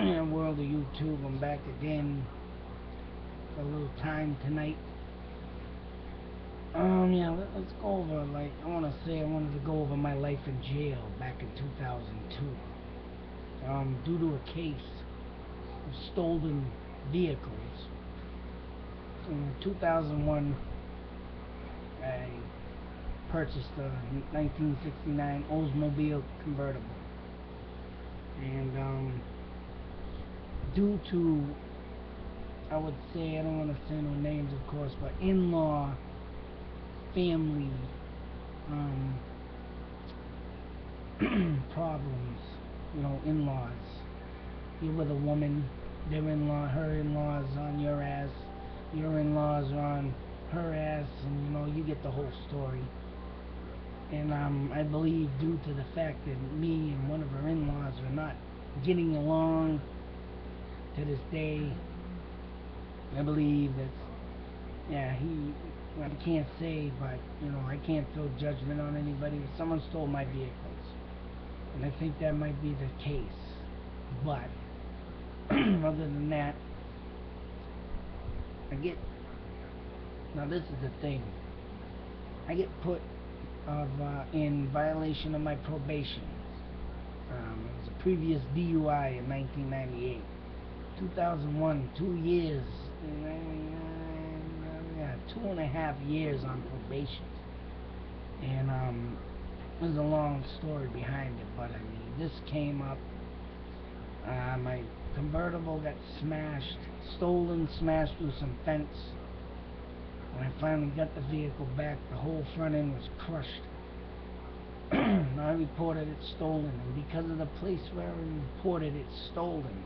World of YouTube. I'm back again for a little time tonight. Yeah, let's go over, I wanted to go over my life in jail back in 2002. Due to a case of stolen vehicles. In 2001, I purchased a 1969 Oldsmobile convertible. And, due to, I would say, I don't want to say no names, of course, but in-law family problems, in-laws. You're with a woman, her in-laws on your ass, your in-laws are on her ass, and you get the whole story. And I believe due to the fact that me and one of her in-laws are not getting along to this day, I believe that, I can't say, but, I can't throw judgment on anybody. Someone stole my vehicles, and I think that might be the case. But, other than that, now this is the thing, I get put in violation of my probation. It was a previous DUI in 1998. 2001, 2 years, 2.5 years on probation. And there's a long story behind it, but this came up. My convertible got smashed, smashed through some fence. When I finally got the vehicle back, the whole front end was crushed. I reported it stolen, and because of the place where I reported it stolen,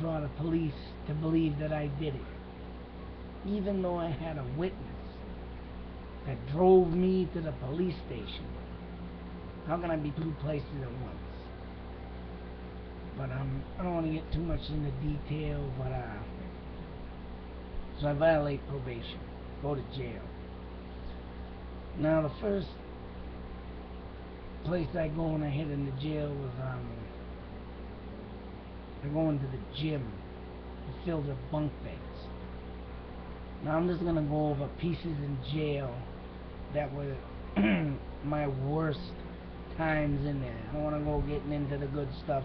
draw the police to believe that I did it, even though I had a witness that drove me to the police station. How can I be two places at once? But I don't want to get too much into detail, but so I violate probation, go to jail. Now the first place I go when I hit into jail was I go into the gym to fill their bunk beds. Now I'm just gonna go over pieces in jail that were my worst times in there. I don't want to go getting into the good stuff.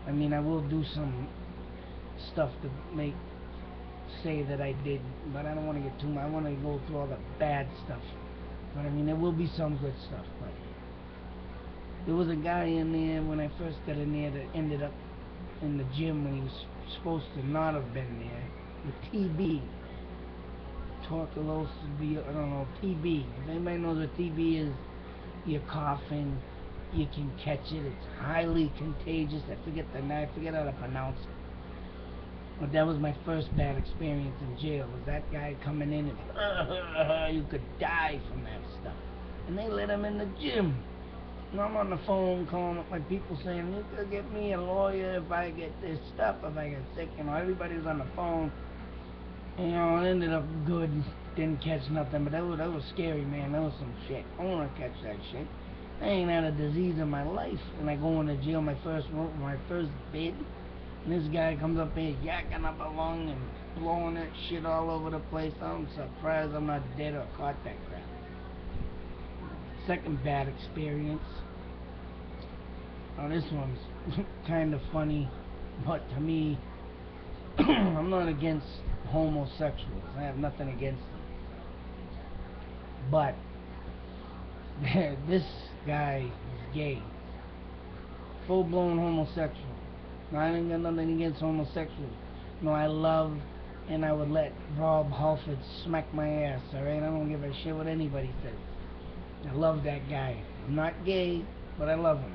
I will do some stuff to say that I did, but I don't want to get too much. I want to go through all the bad stuff. But there will be some good stuff. But there was a guy in there when I first got in there that ended up in the gym when he was supposed to not have been there with TB. Tuberculosis, I don't know, TB. If anybody knows what TB is, you're coughing, you can catch it, it's highly contagious. I forget how to pronounce it. But that was my first bad experience in jail, was that guy coming in and you could die from that stuff. And they let him in the gym. And I'm on the phone calling up my people saying, you could get me a lawyer if I get this stuff, if I get sick. Everybody was on the phone. It ended up good. Didn't catch nothing, but that was scary, man. That was some shit. I don't want to catch that shit. I ain't had a disease in my life, and I go into jail my first bid, and this guy comes up here yakking up a lung and blowing that shit all over the place. I'm surprised I'm not dead or caught that crap. Second bad experience. This one's kind of funny, but to me, I'm not against homosexuals. I have nothing against them. But this guy is gay. Full-blown homosexual. Now, I ain't got nothing against homosexuals. I love and I would let Rob Halford smack my ass, alright? I don't give a shit what anybody says. I love that guy. I'm not gay, but I love him.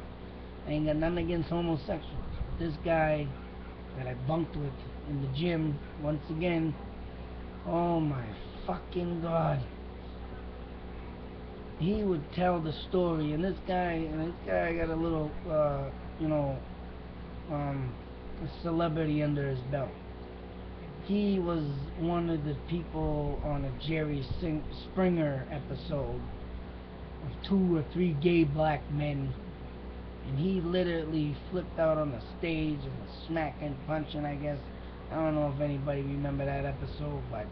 I ain't got nothing against homosexuals. But this guy that I bunked with in the gym, once again, oh my fucking God. He would tell the story, and this guy got a little, a celebrity under his belt. He was one of the people on a Jerry Springer episode of 2 or 3 gay black men And he literally flipped out on the stage and was smacking, punching, I guess. I don't know if anybody remember that episode, but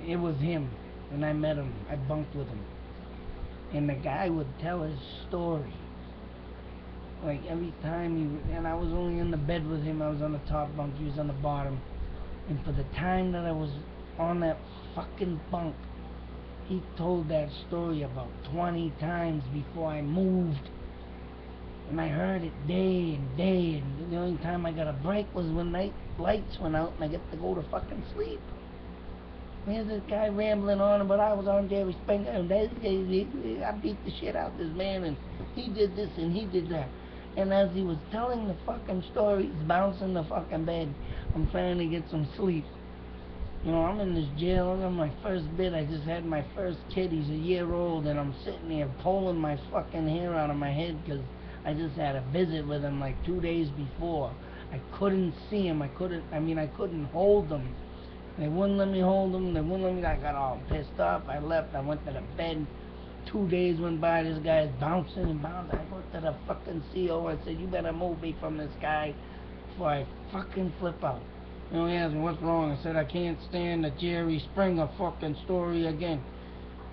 it was him. When I met him, I bunked with him. And the guy would tell his story. Like every time and I was only in the bed with him, I was on the top bunk, he was on the bottom. And for the time that I was on that fucking bunk, he told that story about 20 times before I moved. And I heard it day and day, and the only time I got a break was when night lights went out and I get to go to fucking sleep. Here's this guy rambling on about I was on Jerry Springer and I beat the shit out of this man and he did this and he did that. And as he was telling the fucking story, he's bouncing the fucking bed. I'm trying to get some sleep. You know, I'm in this jail. I'm on my first bid. I just had my first kid. He's a year old, and I'm sitting there pulling my fucking hair out of my head because I just had a visit with him like 2 days before. I couldn't see him. I couldn't hold him. They wouldn't let me hold him. They wouldn't let me. I got all pissed off. I left. I went to the bed. 2 days went by. This guy's bouncing and bouncing. I went to the fucking CO. I said, you better move me from this guy before I fucking flip out. You know, he asked me, what's wrong? I said, I can't stand the Jerry Springer fucking story again.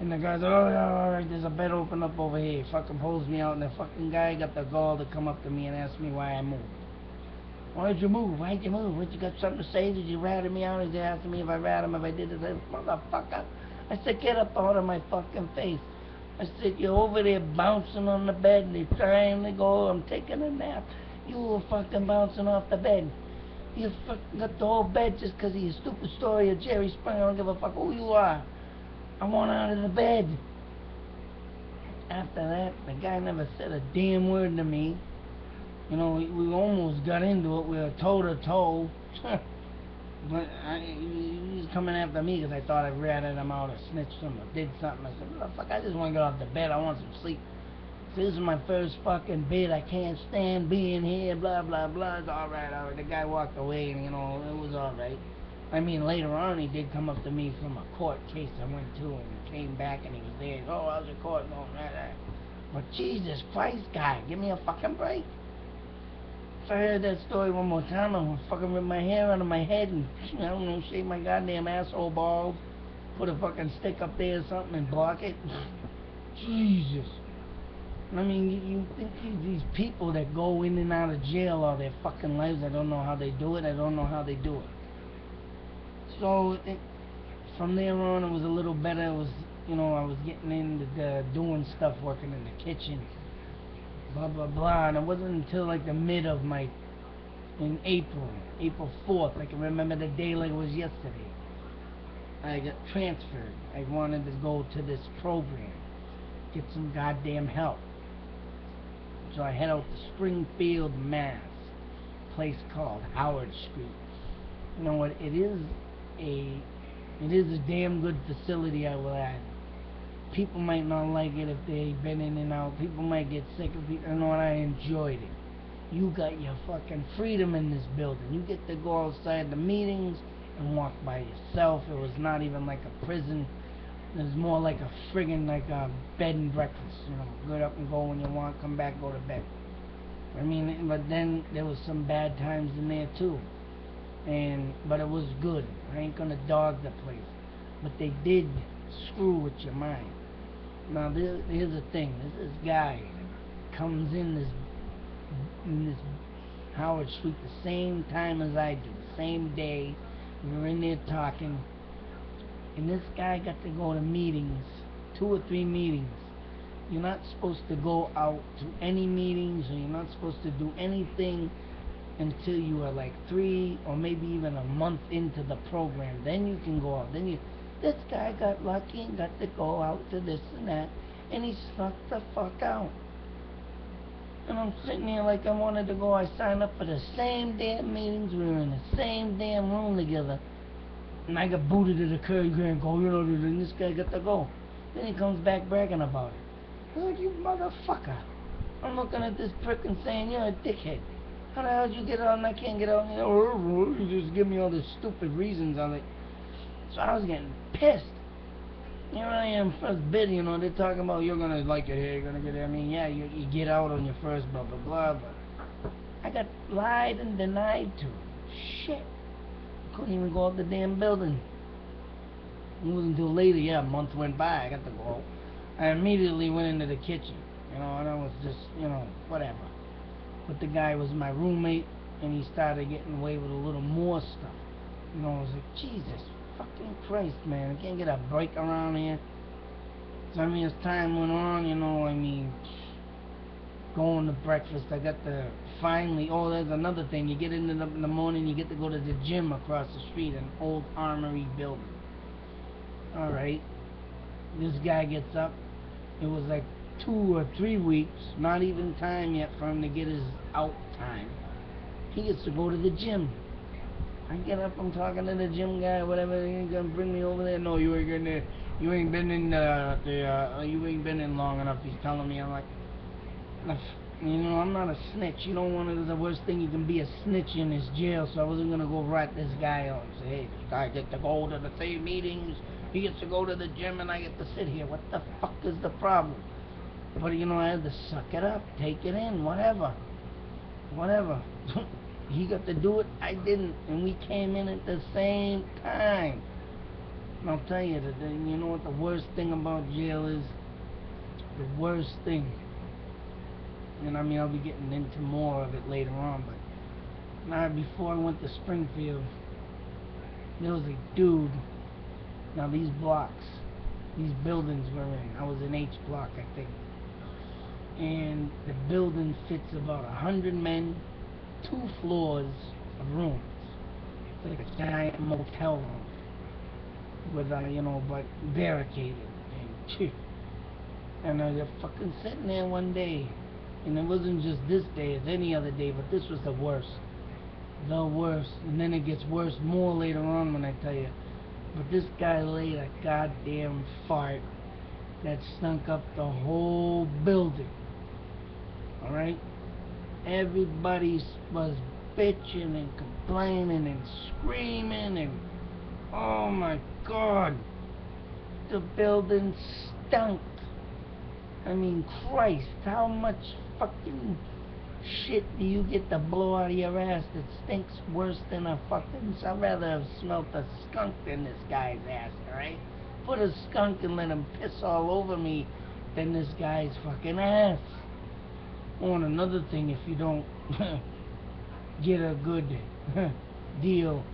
And the guy said, oh, yeah, alright, there's a bed open up over here. He fucking pulls me out, and the fucking guy got the gall to come up to me and ask me why I moved. Why'd you move? Why'd you move? What, you got something to say? Did you rat me out? He's asking me if I rat him, if I did it. I said, motherfucker. I said, get up out of my fucking face. I said, you're over there bouncing on the bed, and you're trying to go, I'm taking a nap. You were fucking bouncing off the bed. You fucking got the whole bed just because of your stupid story of Jerry Springer. I don't give a fuck who you are. I want out of the bed. After that, the guy never said a damn word to me. You know, we almost got into it. We were toe to toe. But he was coming after me because I thought I ratted him out or snitched him or did something. I said, motherfucker, I just want to get off the bed. I want some sleep. This is my first fucking bid. I can't stand being here, blah, blah, blah. It's alright, alright. The guy walked away and, you know, it was alright. I mean, later on, he did come up to me from a court case I went to and came back and he was there. Oh, how's your court going? But Jesus Christ, guy, give me a fucking break. If I heard that story one more time, I'm gonna fucking rip my hair out of my head and, I don't know, shave my goddamn asshole bald, put a fucking stick up there or something and block it. Jesus. I mean, you think these people that go in and out of jail all their fucking lives, I don't know how they do it. I don't know how they do it. So, from there on, it was a little better. It was, you know, I was getting into doing stuff, working in the kitchen, blah, blah, blah. And it wasn't until like the mid of in April 4th, I can remember the day like it was yesterday, I got transferred. I wanted to go to this program, get some goddamn help. So I head out to Springfield, Mass, a place called Howard Street. You know what? It is a damn good facility, I will add. People might not like it if they've been in and out. People might get sick of it. You know what? I enjoyed it. You got your fucking freedom in this building. You get to go outside the meetings and walk by yourself. It was not even like a prison. It was more like a friggin' like a bed and breakfast. You know, get up and go when you want, come back, go to bed. I mean, but then there was some bad times in there too. But it was good. I ain't gonna dog the place. But they did screw with your mind. Now here's the thing. This guy comes in this Howard Street the same time as I do, the same day. We were in there talking, and this guy got to go to meetings, 2 or 3 meetings. You're not supposed to go out to any meetings, or you're not supposed to do anything until you are like 3 or maybe even a month into the program. Then you can go out. This guy got lucky and got to go out to this and that, and he snuck the fuck out. And I'm sitting there like I wanted to go. I signed up for the same damn meetings. We were in the same damn room together. And I got booted to the curb and go, you know, and this guy got to go. Then he comes back bragging about it. Oh, you motherfucker. I'm looking at this prick and saying, you're a dickhead. How the hell did you get out and I can't get out? And you just give me all these stupid reasons on it. So I was getting pissed. Here I am, first bid, you know, they're talking about you're gonna like it here, you're gonna get it. I mean, yeah, you get out on your first blah, blah, blah, but I got lied and denied to. Shit. Couldn't even go out the damn building. It wasn't until later, yeah, a month went by, I got to go out. I immediately went into the kitchen, you know, and I was just, you know, whatever. But the guy was my roommate, and he started getting away with a little more stuff. You know, I was like, Jesus fucking Christ, man, I can't get a break around here. So, I mean, as time went on, you know, I mean, going to breakfast, I got to finally, oh, there's another thing, you get in the morning, you get to go to the gym across the street, an old armory building. Alright, this guy gets up, it was like 2 or 3 weeks, not even time yet for him to get his out time. He gets to go to the gym. I get up, I'm talking to the gym guy, whatever, he's gonna bring me over there. No, you ain't gonna, you ain't been in you ain't been in long enough. He's telling me. I'm like, you know, I'm not a snitch. You don't want to. The worst thing you can be a snitch in is jail. So I wasn't gonna go rat this guy out and say, hey, this guy gets to go to the same meetings. He gets to go to the gym, and I get to sit here. What the fuck is the problem? But you know, I had to suck it up, take it in, whatever. He got to do it, I didn't, and we came in at the same time. And I'll tell you, you know what the worst thing about jail is? The worst thing, and I mean, I'll be getting into more of it later on, but now before I went to Springfield, there was a dude. Now these blocks, these buildings we're in, I was in H block, I think, and the building fits about 100 men, 2 floors of rooms. It's like a giant motel room with, you know, but barricaded. And I was fucking sitting there one day, and it wasn't just this day, it's any other day, but this was the worst. The worst. And then it gets worse more later on when I tell you. But this guy laid a goddamn fart that stunk up the whole building. Alright? Everybody was bitching and complaining and screaming and oh my God, the building stunk. I mean, Christ, how much fucking shit do you get to blow out of your ass that stinks worse than a fucking... I'd rather have smelt a skunk than this guy's ass, alright? Put a skunk and let him piss all over me than this guy's fucking ass. Oh, and another thing, if you don't get a good deal,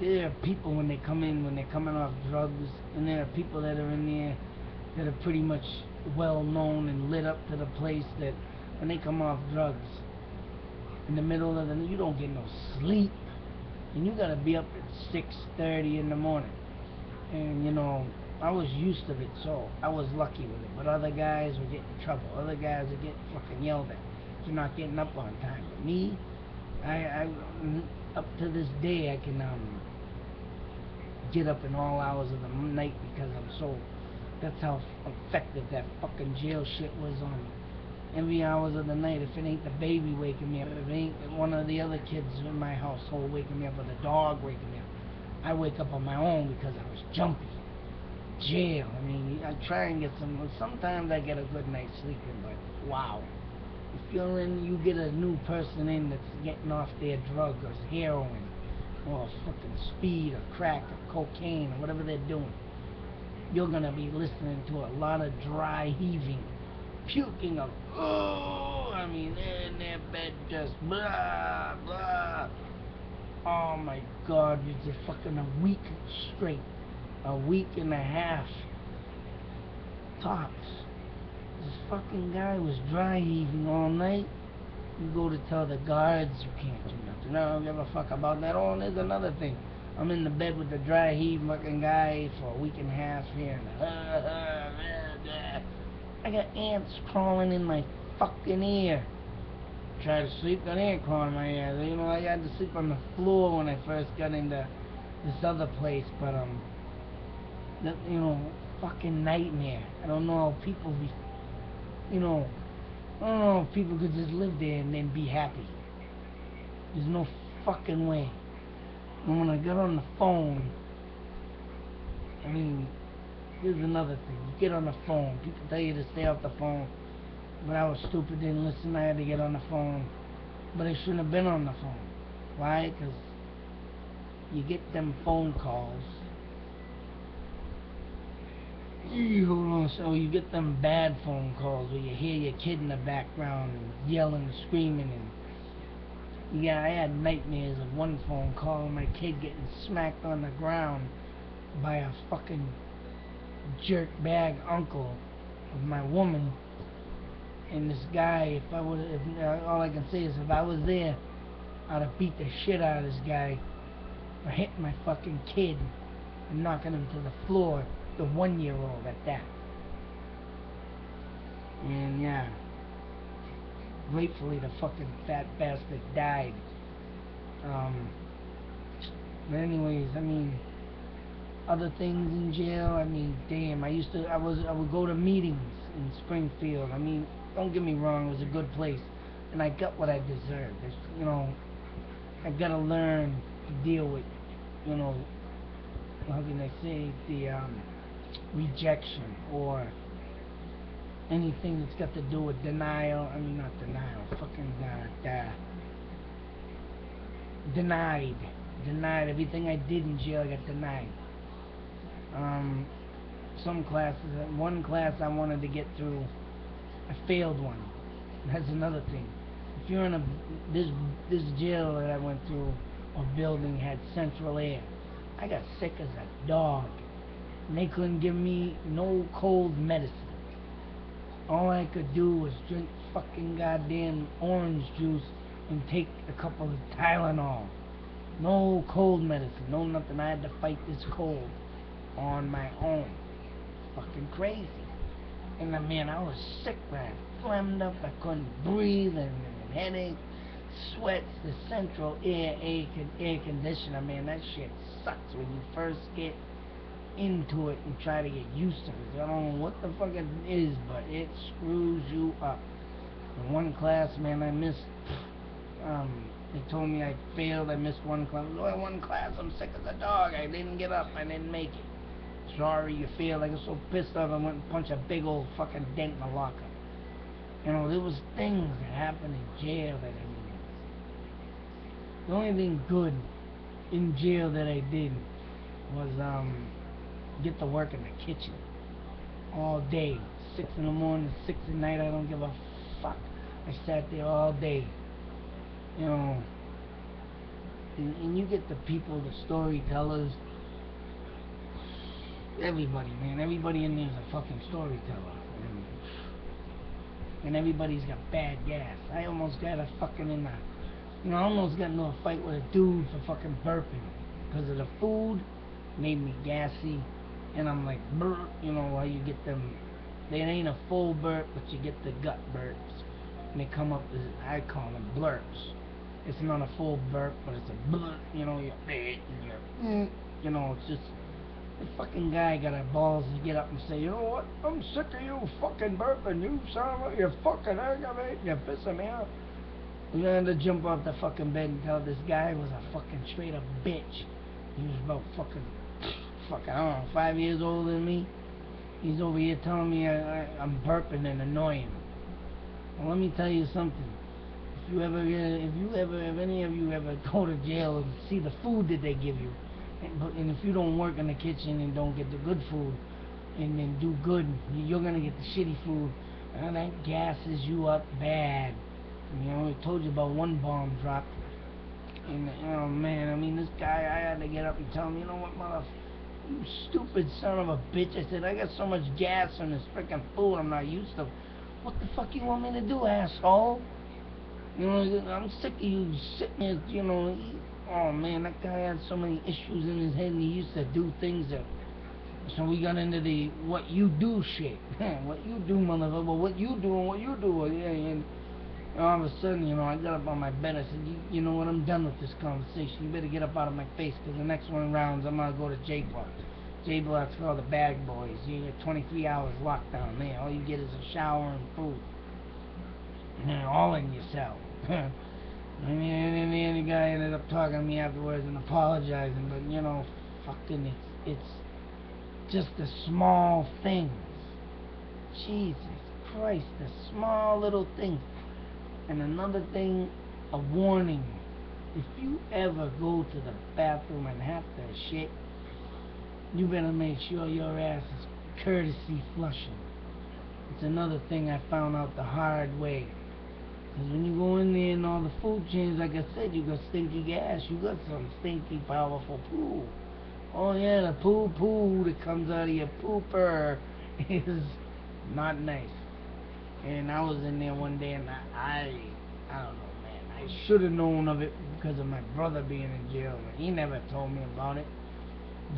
there are people when they come in, when they're coming off drugs, and there are people that are in there that are pretty much well known and lit up to the place that when they come off drugs, in the middle of the night, you don't get no sleep, and you gotta be up at 6:30 in the morning. And you know, I was used to it, so I was lucky with it. But other guys were getting in trouble. Other guys were getting fucking yelled at for not getting up on time. But me, I up to this day, I can get up in all hours of the night because I'm so... That's how effective that fucking jail shit was on me. Every hours of the night, if it ain't the baby waking me up, if it ain't one of the other kids in my household waking me up, or the dog waking me up, I wake up on my own because I was jumpy. Jail, I mean, I try and get sometimes I get a good night's sleeping, but wow. If you're in, you get a new person in that's getting off their drug or heroin, or fucking speed, or crack, or cocaine, or whatever they're doing, you're gonna be listening to a lot of dry heaving, puking of, oh, I mean, they're in their bed just blah, blah. Oh my God, it's a fucking a week straight. A week and a half. Tops. This fucking guy was dry heaving all night. You go to tell the guards you can't do nothing. No, don't give a fuck about that. Oh, and there's another thing. I'm in the bed with the dry heave fucking guy for a week and a half here. And I got ants crawling in my fucking ear. Try to sleep, got ant crawling in my ear. You know, I had to sleep on the floor when I first got into this other place, but that, you know, fucking nightmare. I don't know how people be, you know, I don't know if people could just live there and then be happy. There's no fucking way. And when I got on the phone, I mean, here's another thing. You get on the phone. People tell you to stay off the phone. But I was stupid, didn't listen. I had to get on the phone. But I shouldn't have been on the phone. Why? Because you get them phone calls. Hold on. So you get them bad phone calls where you hear your kid in the background and yelling and screaming. And yeah, I had nightmares of one phone call and my kid getting smacked on the ground by a fucking jerk bag uncle of my woman. And this guy, all I can say is if I was there, I'd have beat the shit out of this guy for hitting my fucking kid and knocking him to the floor, the 1-year-old at that. And yeah, gratefully the fucking fat bastard died. But anyways, I mean, other things in jail, I mean, damn, I would go to meetings in Springfield. I mean, don't get me wrong, it was a good place, and I got what I deserved. You know, I gotta learn to deal with, you know, how can I say, the rejection or anything that's got to do with denial. I mean, not denial, fucking denied. Everything I did in jail, I got denied. Some classes, one class I wanted to get through, I failed one. That's another thing. If you're in this jail that I went through, or building, had central air. I got sick as a dog. And they couldn't give me no cold medicine. All I could do was drink fucking goddamn orange juice and take a couple of Tylenol. No cold medicine, no nothing. I had to fight this cold on my own. Fucking crazy. And man, I was sick, man. Phlegmed up, I couldn't breathe, and headache, sweats, the central air conditioner, man, that shit sucks when you first get into it and try to get used to it. I don't know what the fuck it is, but it screws you up. In one class, man, I missed, they told me I failed, I missed one class. One class, I'm sick as a dog, I didn't get up, I didn't make it. Sorry, you failed. I got so pissed off, I went and punched a big old fucking dent in the locker. You know, there was things that happened in jail that I mean, the only thing good in jail that I did was get to work in the kitchen all day, 6 in the morning, 6 at night. I don't give a fuck. I sat there all day, you know. And you get the people, the storytellers. Everybody, man, everybody in there is a fucking storyteller. And everybody's got bad gas. I almost got a fucking I almost got into a fight with a dude for fucking burping. Because of the food made me gassy. And I'm like, burp, you know, how you get them, they ain't a full burp, but you get the gut burps. And they come up as, I call them blurps. It's not a full burp, but it's a blurp, you know, you know, it's just, the fucking guy got a balls to get up and say, you know what, I'm sick of you fucking burping, you son of a, you fucking aggravate, you're pissing me off. And I had to jump off the fucking bed and tell this guy was a fucking straight up bitch. He was about fucking, I don't know, 5 years older than me. He's over here telling me I'm burping and annoying. Well, let me tell you something. If any of you ever go to jail and see the food that they give you, and if you don't work in the kitchen and don't get the good food, and then do good, you're gonna get the shitty food, and that gasses you up bad. You know, I told you about one bomb drop, and oh man, I mean, this guy, I had to get up and tell him, you know what, you stupid son of a bitch. I said, I got so much gas on this freaking food I'm not used to. What the fuck you want me to do, asshole? You know, I'm sick of you sitting there, you know. Oh man, that guy had so many issues in his head, and he used to do things that. So we got into the what you do shit. What you do, motherfucker. Well, what you do and what you do. Yeah, and all of a sudden, you know, I got up on my bed. I said, you know what, I'm done with this conversation. You better get up out of my face, because the next one rounds, I'm going to go to J Block. J Block's for all the bad boys. You get 23 hours locked down there. All you get is a shower and food. And then all in your cell. And then the guy ended up talking to me afterwards and apologizing, but you know, fucking, it's Just the small things. Jesus Christ, the small little things. And another thing, a warning. If you ever go to the bathroom and have to shit, you better make sure your ass is courtesy flushing. It's another thing I found out the hard way. Because when you go in there and all the food chains, like I said, you got stinky gas, you got some stinky powerful poo. Oh yeah, the poo that comes out of your pooper is not nice. And I was in there one day and I don't know, man. I should have known of it because of my brother being in jail. And he never told me about it.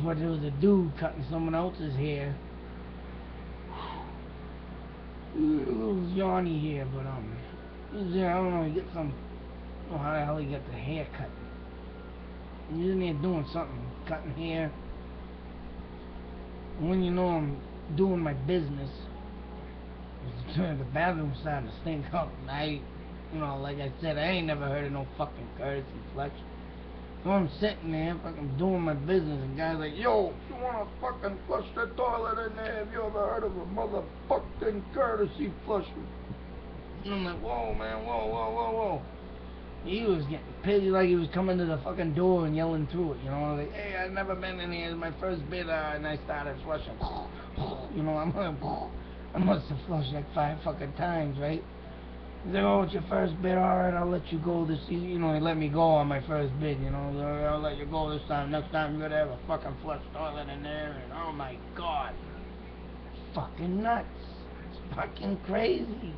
But there was a dude cutting someone else's hair. A little yawny hair, but he was there, I don't know, he got some, I don't know how the hell he got the hair cut. He was in there doing something, cutting hair. And when you know I'm doing my business, the bathroom started to stink up, and I, you know, like I said, I ain't never heard of no fucking courtesy flush. So I'm sitting there, fucking doing my business, and guys like, yo, you wanna fucking flush the toilet in there? Have you ever heard of a motherfucking courtesy flush? And I'm like, whoa, man, whoa. He was getting pissed, like he was coming to the fucking door and yelling through it, you know, like, hey, I've never been in here, it's my first bit, and I started flushing. You know, I must have flushed like 5 fucking times, right? He's like, oh, it's your first bid, alright, I'll let you go this season. You know, he let me go on my first bid, you know, I'll let you go this time. Next time you're gonna have a fucking flush toilet in there, and oh my god. Fucking nuts. It's fucking crazy.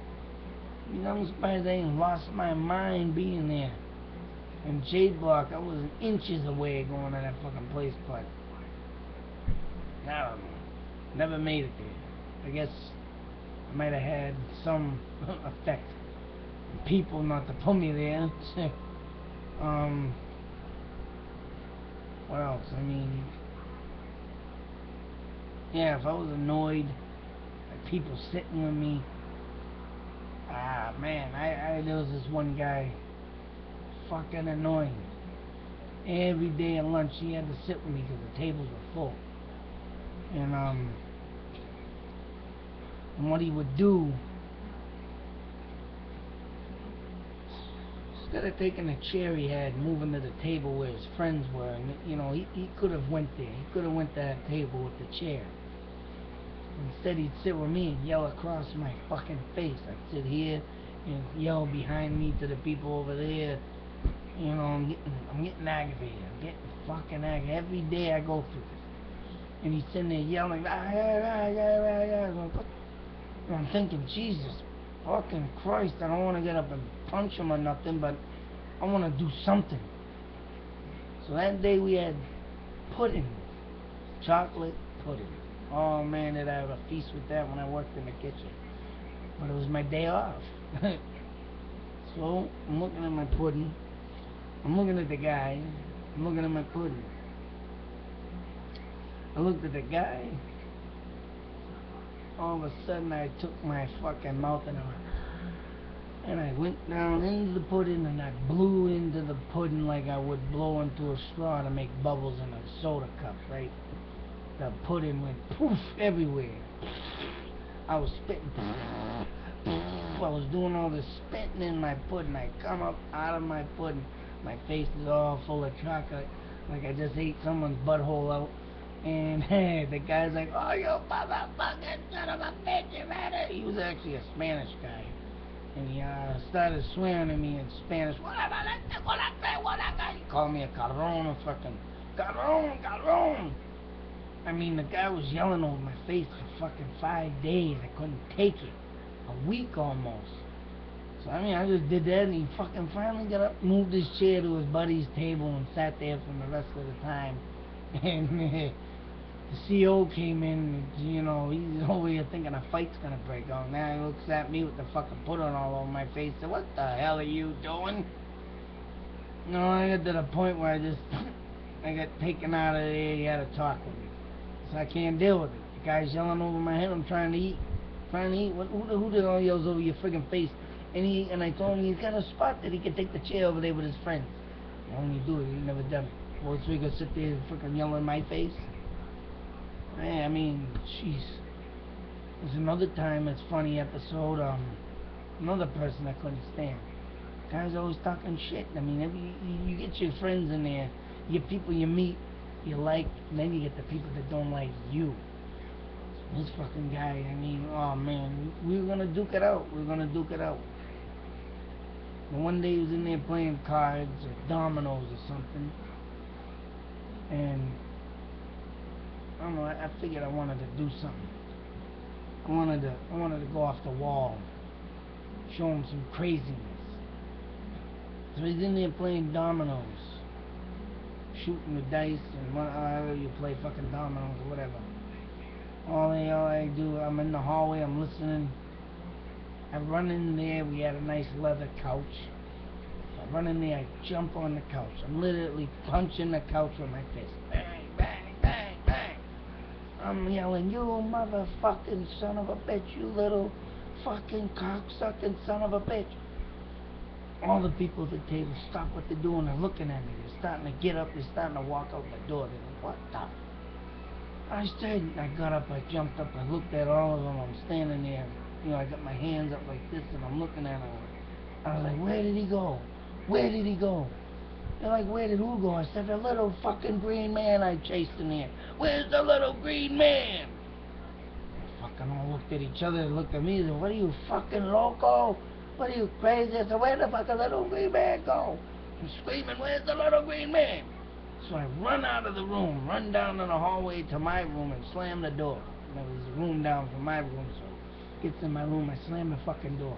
You know, I'm surprised I ain't lost my mind being there. In J Block, I was inches away going to that fucking place, but I don't know. Never made it there. I guess I might have had some effect. People not to put me there. What else? I mean, yeah, if I was annoyed at people sitting with me, man, there was this one guy, fucking annoying. Every day at lunch he had to sit with me because the tables were full. And what he would do, instead of taking the chair he had, moving to the table where his friends were, and you know, he could have went there. He could have went to that table with the chair. Instead, he'd sit with me and yell across my fucking face. I'd sit here and yell behind me to the people over there. You know, I'm getting aggravated. I'm getting fucking aggravated. Every day I go through this. And he's sitting there yelling, and I'm thinking, Jesus fucking Christ, I don't want to get up and punch him or nothing, but I want to do something. So that day we had pudding. Chocolate pudding. Oh man, did I have a feast with that when I worked in the kitchen. But it was my day off. So, I'm looking at my pudding. I'm looking at the guy. I'm looking at my pudding. I looked at the guy. All of a sudden, I took my fucking mouth and I went down into the pudding and I blew into the pudding like I would blow into a straw to make bubbles in a soda cup, right? The pudding went poof everywhere. I was spitting. I was doing all this spitting in my pudding. I come up out of my pudding. My face is all full of chocolate, like I just ate someone's butthole out. And the guy's like, oh, you motherfucking son of a bitch, you better. He was actually a Spanish guy. And he started swearing at me in Spanish. He called me a cabrón, a fucking cabrón. I mean, the guy was yelling over my face for fucking 5 days. I couldn't take it. A week almost. So, I mean, I just did that, and he fucking finally got up, moved his chair to his buddy's table, and sat there for the rest of the time. And the CO came in, and, you know, he's over here thinking a fight's gonna break out. Now he looks at me with the fucking pudding all over my face. So, what the hell are you doing? No, I got to the point where I got taken out of there. He had to talk with me. So I can't deal with it. The guy's yelling over my head. I'm trying to eat. Who the hell yells over your friggin' face? And I told him he's got a spot that he can take the chair over there with his friends. Why don't you do it? He never done it. Well, so he could sit there and freaking yell in my face. Man, I mean, jeez. There's another time, it's funny episode, another person I couldn't stand. Guys always talking shit. I mean, you get your friends in there, you get people you meet, you like, and then you get the people that don't like you. This fucking guy, I mean, oh man, we were gonna duke it out. And one day he was in there playing cards or dominoes or something, and I don't know. I figured I wanted to do something. I wanted to go off the wall, show him some craziness. So he's in there playing dominoes, shooting the dice, and you play fucking dominoes or whatever. All I do, I'm in the hallway, I'm listening. I run in there, we had a nice leather couch. I run in there, I jump on the couch. I'm literally punching the couch with my fist. Bang, bang, bang, bang. I'm yelling, you motherfucking son of a bitch, you little fucking cocksucking son of a bitch. All the people at the table stop what they're doing, they're looking at me. They're starting to get up, they're starting to walk out the door. They're like, what the? I said, I got up, I jumped up, I looked at all of them. I'm standing there, you know, I got my hands up like this, and I'm looking at them. I was like, where did he go? Where did he go? They're like, where did who go? I said, the little fucking green man I chased in there. Where's the little green man? They fucking all looked at each other and looked at me and said, what are you, fucking loco? What are you, crazy? I said, where the fuck did the little green man go? I'm screaming, where's the little green man? So I run out of the room, run down in the hallway to my room and slam the door. There was a room down from my room, so gets in my room, I slam the fucking door.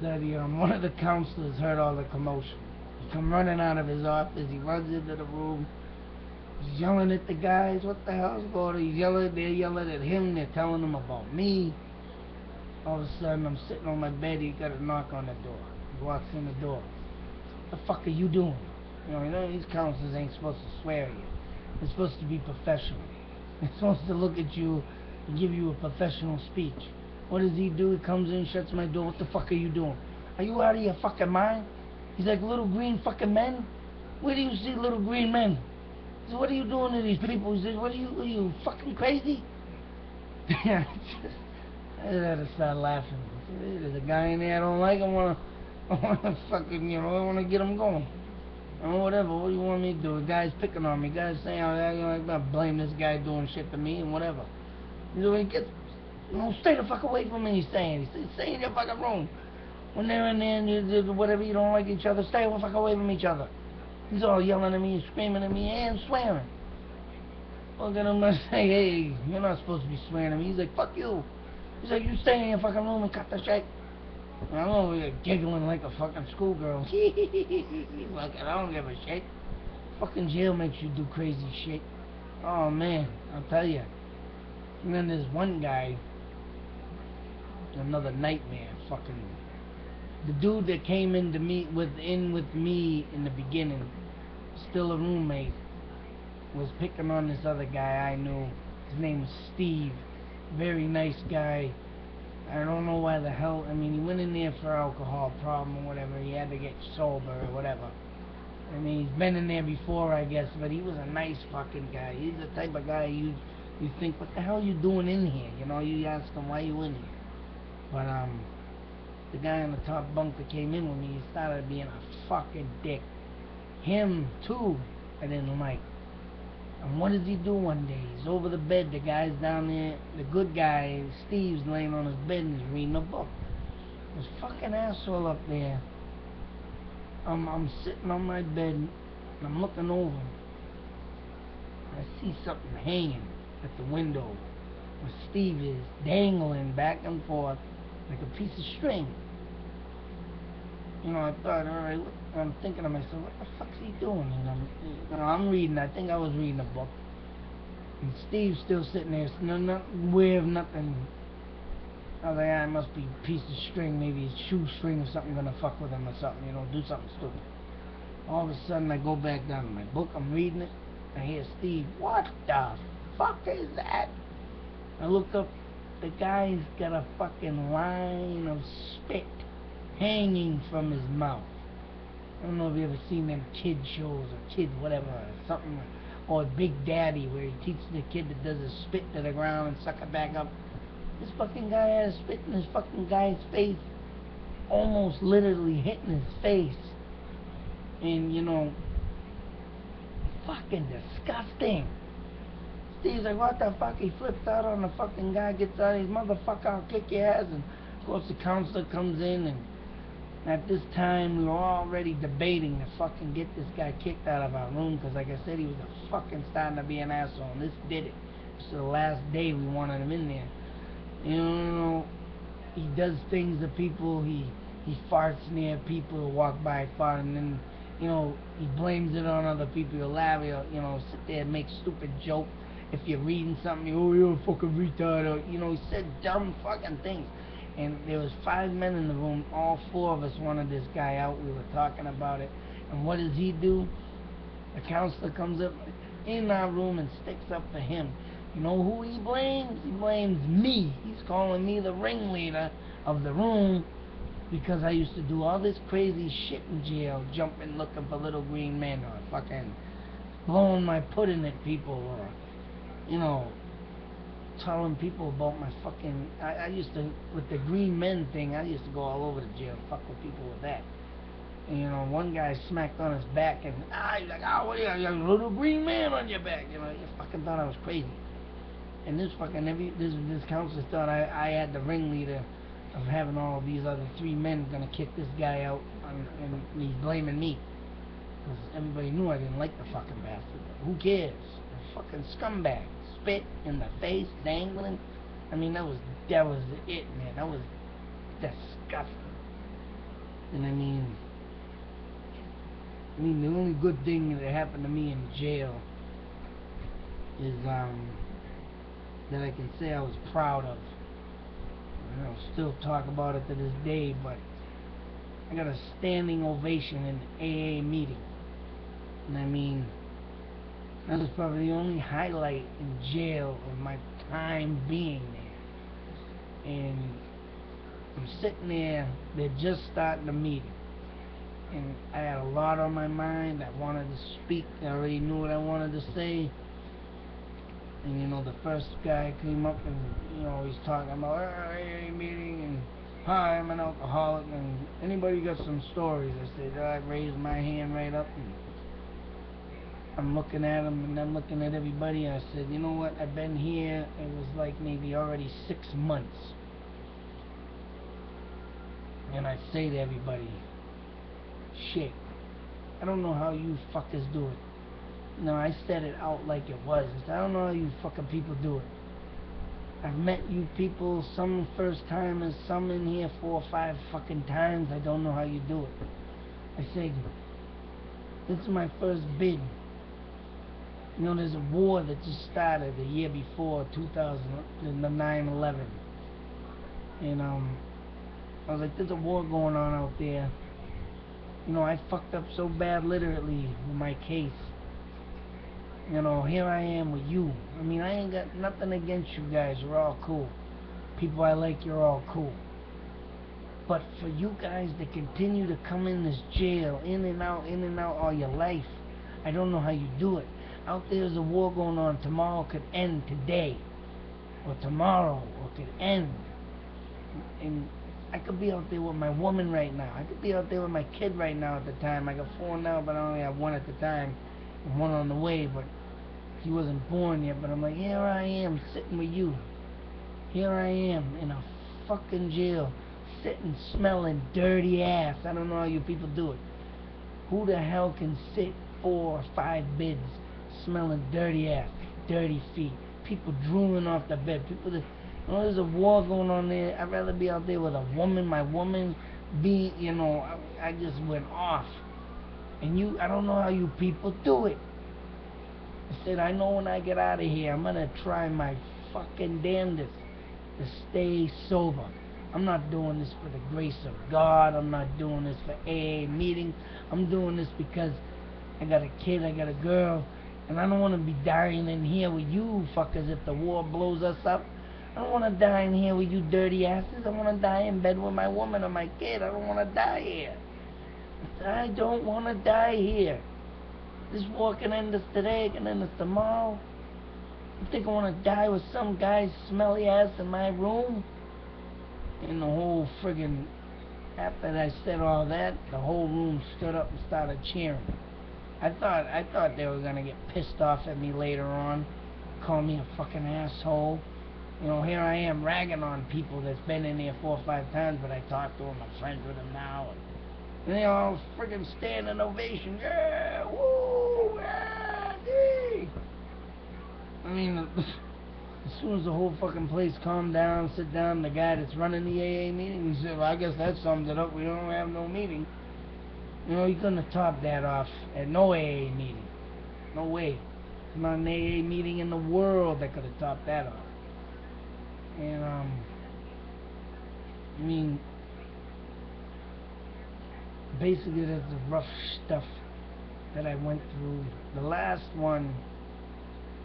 One of the counselors heard all the commotion. He come running out of his office, he runs into the room, he's yelling at the guys, what the hell's going on? They're yelling at him, they're telling him about me. All of a sudden, I'm sitting on my bed, he got a knock on the door. He walks in the door. What the fuck are you doing? You know, these counselors ain't supposed to swear at you. They're supposed to be professional. They're supposed to look at you and give you a professional speech. What does he do? He comes in, shuts my door. What the fuck are you doing? Are you out of your fucking mind? He's like, little green fucking men? Where do you see little green men? He said, what are you doing to these people? He says, what are you fucking crazy? I had to start laughing. There's a guy in there I don't like. I wanna fucking, I wanna get him going. Or whatever, what do you want me to do? The guy's picking on me. The guy's saying, I'm gonna blame this guy doing shit to me and whatever. You know, he gets, stay the fuck away from me, he's saying. He says, stay in your fucking room. When they're in there and you do whatever, you don't like each other, stay the fuck away from each other. He's all yelling at me and screaming at me and swearing. Look at him and say, hey, you're not supposed to be swearing at me. He's like, fuck you. He's like, you stay in your fucking room and cut the shit. I'm over here giggling like a fucking schoolgirl. Fucking, I don't give a shit. Fucking jail makes you do crazy shit. Oh man, I'll tell you. And then there's one guy, another nightmare. Fucking, the dude that came in to meet with me in the beginning, still a roommate, was picking on this other guy I knew. His name was Steve. Very nice guy. I don't know why the hell, I mean, he went in there for alcohol problem or whatever, he had to get sober or whatever. I mean, he's been in there before, I guess, but he was a nice fucking guy. He's the type of guy you think, what the hell are you doing in here? You know, you ask him, why you in here? But, the guy on the top bunk that came in with me, he started being a fucking dick. Him, too, I didn't like. And what does he do one day? He's over the bed, the guy's down there, the good guy, Steve's laying on his bed and he's reading a book. This fucking asshole up there, I'm sitting on my bed and I'm looking over. I see something hanging at the window where Steve is, dangling back and forth like a piece of string. You know, I thought, alright, I'm thinking to myself, what the fuck's he doing? And I'm reading, I think I was reading a book. And Steve's still sitting there, not aware of nothing. I was like, it must be a piece of string, maybe his shoestring or something gonna fuck with him or something, do something stupid. All of a sudden I go back down to my book, I'm reading it, I hear Steve, what the fuck is that? I look up, the guy's got a fucking line of spit hanging from his mouth. I don't know if you ever seen them kid shows or kid whatever, something Or Big Daddy, where he teaches the kid that does a spit to the ground and suck it back up. This fucking guy had a spit in this fucking guy's face, almost literally hitting his face. And you know, fucking disgusting. Steve's like, what the fuck? He flips out on the fucking guy, gets out, he's motherfucker, I'll kick your ass. And of course the counselor comes in, and at this time we were already debating to fucking get this guy kicked out of our room, because like I said, he was a fucking starting to be an asshole, and this did it. So the last day we wanted him in there. You know, he does things to people, he farts near people who walk by fart, and then, you know, he blames it on other people. He'll laugh, he'll, you know, sit there and make stupid jokes. If you're reading something, oh, you're a fucking retard, or, you know, he said dumb fucking things. And there was 5 men in the room, all 4 of us wanted this guy out, we were talking about it. And what does he do? The counselor comes up in our room and sticks up for him. You know who he blames? He blames me. He's calling me the ringleader of the room, because I used to do all this crazy shit in jail, jumping, looking for little green men, or fucking blowing my pudding at people, or, you know, telling people about my fucking, I used to, with the green men thing, I used to go all over the jail, fuck with people with that. And, you know, one guy smacked on his back, and, he's like, oh, what are you got a little green man on your back, you know, you fucking thought I was crazy. And this fucking, this counselor thought I had the ringleader of having all these other 3 men gonna kick this guy out, and he's blaming me. Because everybody knew I didn't like the fucking bastard. But who cares? A fucking scumbag. Spit in the face, dangling. I mean, that was it, man. That was disgusting. And I mean, the only good thing that happened to me in jail is, that I can say I was proud of. And I'll still talk about it to this day, but I got a standing ovation in the AA meeting. And I mean, that was probably the only highlight in jail of my time being there. And I'm sitting there, they're just starting the meeting. And I had a lot on my mind. I wanted to speak. I already knew what I wanted to say. And, you know, the first guy came up and, you know, he's talking about AA meeting, and hi, I'm an alcoholic, and anybody got some stories? I said, I raised my hand right up, and I'm looking at him, and I'm looking at everybody, and I said, you know what, I've been here, it was like maybe already 6 months. And I say to everybody, shit, I don't know how you fuckers do it. No, I said it out like it was. I don't know how you fucking people do it. I've met you people, some first timers, some in here 4 or 5 fucking times. I don't know how you do it. I said, this is my first bid. You know, there's a war that just started the year before, 2000, the 9/11. And I was like, there's a war going on out there. You know, I fucked up so bad literally with my case. You know, here I am with you. I mean, I ain't got nothing against you guys. You're all cool. People I like, you're all cool. But for you guys to continue to come in this jail, in and out all your life, I don't know how you do it. Out there's a war going on. Tomorrow could end today. Or tomorrow, or could end. And I could be out there with my woman right now. I could be out there with my kid right now at the time. I got 4 now, but I only have 1 at the time. And 1 on the way, but he wasn't born yet. But I'm like, here I am sitting with you. Here I am in a fucking jail, sitting smelling dirty ass. I don't know how you people do it. Who the hell can sit 4 or 5 bids smelling dirty ass, dirty feet, people drooling off the bed, people that, you know, there's a war going on there. I'd rather be out there with a woman, my woman, be, you know, I just went off. And I don't know how you people do it. I said, I know when I get out of here, I'm gonna try my fucking damnedest to stay sober. I'm not doing this for the grace of God. I'm not doing this for AA meetings. I'm doing this because I got a kid, I got a girl, and I don't want to be dying in here with you fuckers if the war blows us up. I don't want to die in here with you dirty asses. I want to die in bed with my woman or my kid. I don't want to die here. I don't want to die here. This war can end us today, can end us tomorrow. You think I want to die with some guy's smelly ass in my room? And the whole friggin', after I said all that, the whole room stood up and started cheering. I thought they were gonna get pissed off at me later on, call me a fucking asshole. You know, here I am ragging on people that's been in there 4 or 5 times, but I talk to them, I'm friends with them now. And they all friggin' standing ovation. Yeah, woo, yeah, gee. I mean, as soon as the whole fucking place calmed down, sit down, the guy that's running the AA meeting, he said, well, I guess that sums it up. We don't have no meeting. You know, you couldn't have topped that off at no AA meeting. No way. There's not an AA meeting in the world that could have topped that off. And, I mean, basically that's the rough stuff that I went through. The last one,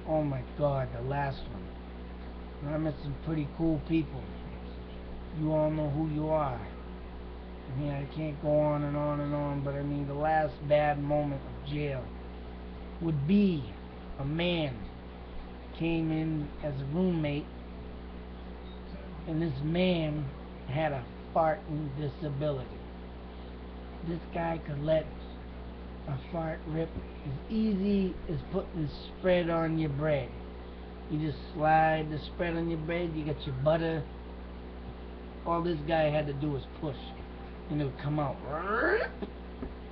oh my God, the last one. I met some pretty cool people. You all know who you are. I mean, I can't go on and on and on, but I mean, the last bad moment of jail would be a man came in as a roommate, and this man had a farting disability. This guy could let a fart rip as easy as putting spread on your bread. You just slide the spread on your bread, you got your butter. All this guy had to do was push, and it would come out.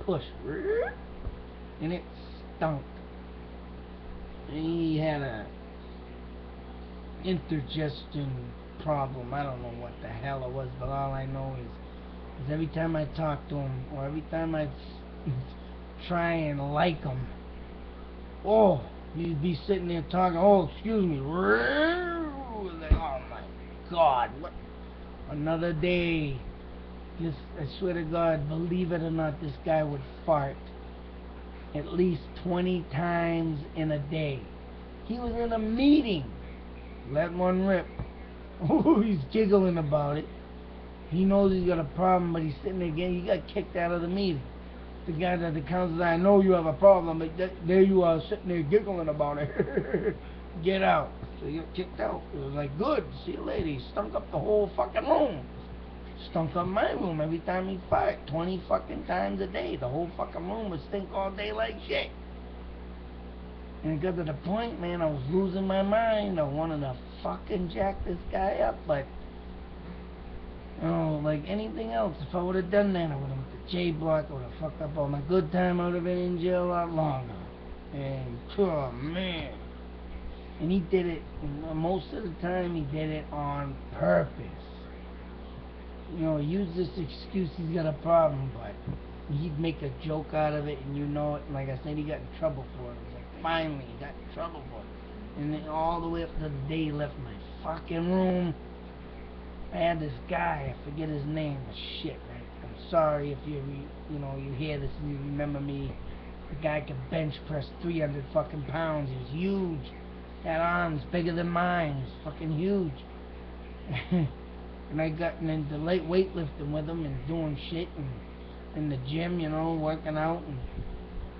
Push. And it stunk. And he had a indigestion problem. I don't know what the hell it was, but all I know is every time I talk to him, or every time I try and like him, oh, he'd be sitting there talking, oh, excuse me, like, oh my God, what? Another day. Just, I swear to God, believe it or not, this guy would fart at least 20 times in a day. He was in a meeting, let one rip. Oh, he's giggling about it. He knows he's got a problem, but he's sitting there again. He got kicked out of the meeting. The guy that the counselor, I know you have a problem, but there you are sitting there giggling about it. Get out. So he got kicked out. It was like, good, see you later. He stunk up the whole fucking room. Stunk up my room every time he farted. 20 fucking times a day. The whole fucking room would stink all day like shit. And it got to the point, man, I was losing my mind. I wanted to fucking jack this guy up, but oh, like anything else, if I would have done that, I would have went to J Block, I would have fucked up all my good time, I would have been in jail a lot longer. And, oh man. And he did it, most of the time he did it on purpose. You know, use this excuse, he's got a problem, but he'd make a joke out of it, and you know it. And like I said, he got in trouble for it. It was like, finally, he got in trouble for it. And then all the way up to the day he left my fucking room, I had this guy, I forget his name, shit, I'm sorry if you hear this and you remember me. The guy could bench press 300 fucking pounds, he was huge, had arms bigger than mine, he was fucking huge. And I got into light weightlifting with him and doing shit and in the gym, you know, working out, and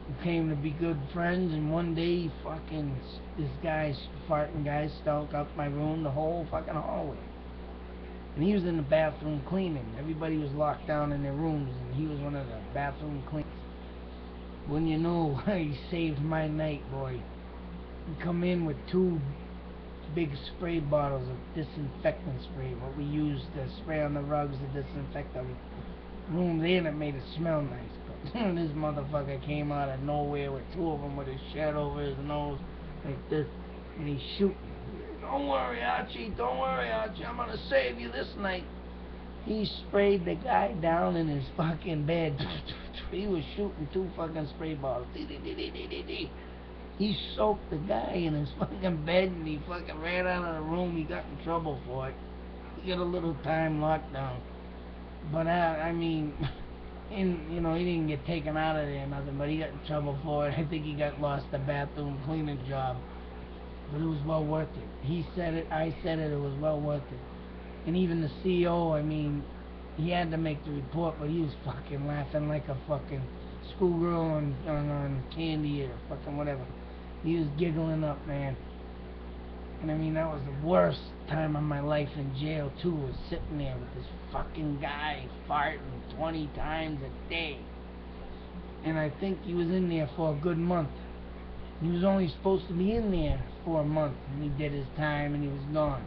we came to be good friends. And one day, this guy's farting guy stunk up my room, the whole fucking hallway. And he was in the bathroom cleaning. Everybody was locked down in their rooms, and he was one of the bathroom cleaners. When you know, he saved my night, boy. He come in with 2 big spray bottles of disinfectant spray, what we used to spray on the rugs to disinfect the room there, and it made it smell nice. But this motherfucker came out of nowhere with 2 of them with his shirt over his nose like this, and he's shooting. Don't worry, Archie, I'm gonna save you this night. He sprayed the guy down in his fucking bed. He was shooting 2 fucking spray bottles. He soaked the guy in his fucking bed, and he fucking ran out of the room. He got in trouble for it. He got a little time lockdown. But I mean, he didn't get taken out of there or nothing, but he got in trouble for it. I think he got lost a bathroom cleaning job. But it was well worth it. He said it, I said it, it was well worth it. And even the CEO, I mean, he had to make the report, but he was fucking laughing like a fucking schoolgirl on candy or fucking whatever. He was giggling up, man. And I mean, that was the worst time of my life in jail, too, was sitting there with this fucking guy farting 20 times a day. And I think he was in there for a good month. He was only supposed to be in there for a month, and he did his time and he was gone.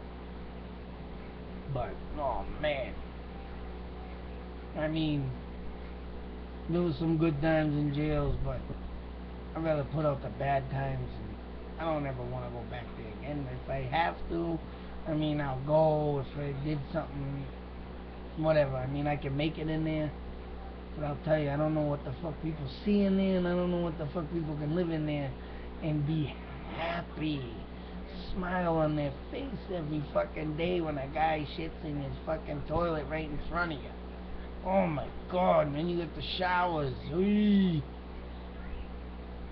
But, oh man. I mean, there was some good times in jails, but I'd rather put out the bad times, and I don't ever want to go back there again. If I have to, I mean, I'll go. If I did something, whatever. I mean, I can make it in there, but I'll tell you, I don't know what the fuck people see in there, and I don't know what the fuck people can live in there and be happy, smile on their face every fucking day when a guy shits in his fucking toilet right in front of you. Oh my god, man, you get the showers. Whee.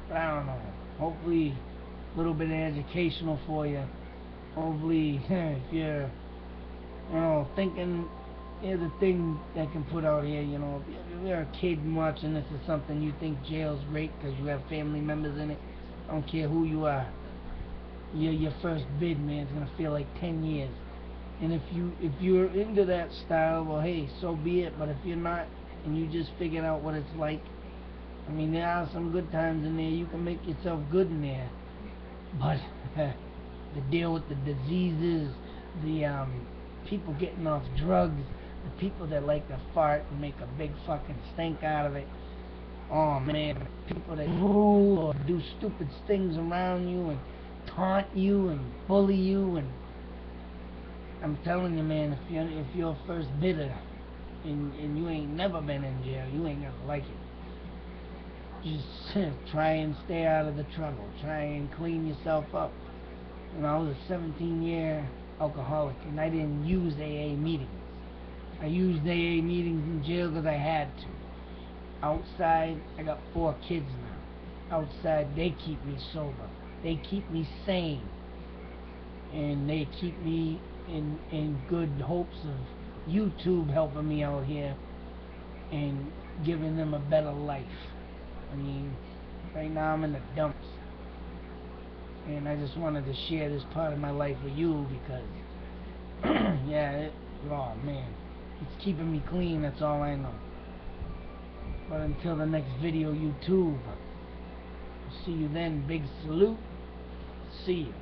But I don't know. Hopefully, a little bit of educational for you. Hopefully, if you're, thinking, the thing that can put out here, if you're a kid and watching this or something, you think jail's great because you have family members in it. I don't care who you are. Your first bid, man, it's gonna feel like 10 years. And if you're into that style, well, hey, so be it. But if you're not, and you just figured out what it's like, I mean, there are some good times in there. You can make yourself good in there. But the deal with the diseases, the people getting off drugs, the people that like to fart and make a big fucking stink out of it. Oh man, people that rule or do stupid things around you and taunt you and bully you, and I'm telling you, man, if you're first bidder and you ain't never been in jail, you ain't gonna like it. Just try and stay out of the trouble. Try and clean yourself up. I was a 17-year alcoholic, and I didn't use AA meetings. I used AA meetings in jail because I had to. Outside, I got 4 kids now. Outside, they keep me sober. They keep me sane. And they keep me in good hopes of YouTube helping me out here and giving them a better life. I mean, right now I'm in the dumps. And I just wanted to share this part of my life with you because, oh man, it's keeping me clean, that's all I know. But until the next video, YouTube, I'll see you then. Big salute. See you.